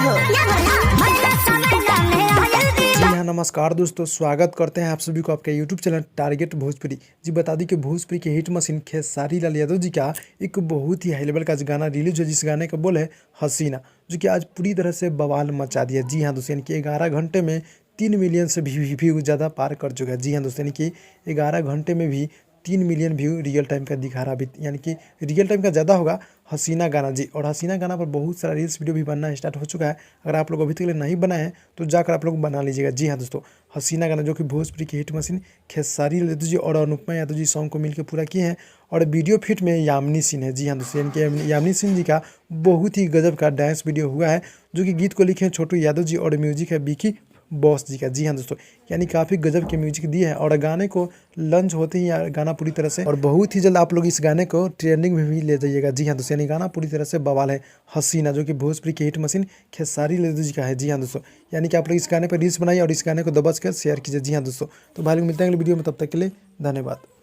जी हाँ, नमस्कार दोस्तों, स्वागत करते हैं आप सभी को आपके यूट्यूब चैनल टारगेट भोजपुरी। जी बता दी कि भोजपुरी के हिट मशीन खेसारी लाल यादव जी का एक बहुत ही हाई लेवल का गाना रिलीज हुआ, जिस गाने का बोल है हसीना, जो कि आज पूरी तरह से बवाल मचा दिया। जी हाँ दोस्तों, यानी कि 11 घंटे में 3 मिलियन से भी ज़्यादा पार कर चुका है। जी हाँ दोस्तों, यानी कि 11 घंटे में भी 3 मिलियन व्यू रियल टाइम का दिखा रहा अभी, यानी कि रियल टाइम का ज़्यादा होगा हसीना गाना। जी, और हसीना गाना पर बहुत सारा रील्स वीडियो भी बनना स्टार्ट हो चुका है। अगर आप लोग अभी तक नहीं बनाए हैं तो जाकर आप लोग बना लीजिएगा। जी हाँ दोस्तों, हसीना गाना जो कि भोजपुरी की हिट मशीन खेसारी यादव जी और अनुपमा यादव जी सॉन्ग को मिलकर पूरा किए हैं, और वीडियो फिट में यामिनी सिंह है। जी हाँ दोस्तों, यानी कि यामिनी सिंह जी का बहुत ही गजब का डांस वीडियो हुआ है, जो कि गीत को लिखे हैं छोटू यादव जी और म्यूजिक है बीकी बॉस जी का। जी हाँ दोस्तों, यानी काफ़ी गजब के म्यूजिक दिए हैं, और गाने को लॉन्च होते ही गाना पूरी तरह से, और बहुत ही जल्द आप लोग इस गाने को ट्रेंडिंग में भी ले जाइएगा। जी हाँ दोस्तों, यानी गाना पूरी तरह से बवाल है हसीना, जो कि भोजपुरी की हिट मशीन खेसारी लाल जी का है। जी हाँ दोस्तों, यानी कि आप लोग इस गाने पर रील्स बनाइए और इस गाने को दबा कर शेयर कीजिए। जी हाँ दोस्तों, तो भाई लोग मिलते हैं अगले वीडियो में, तब तक के लिए धन्यवाद।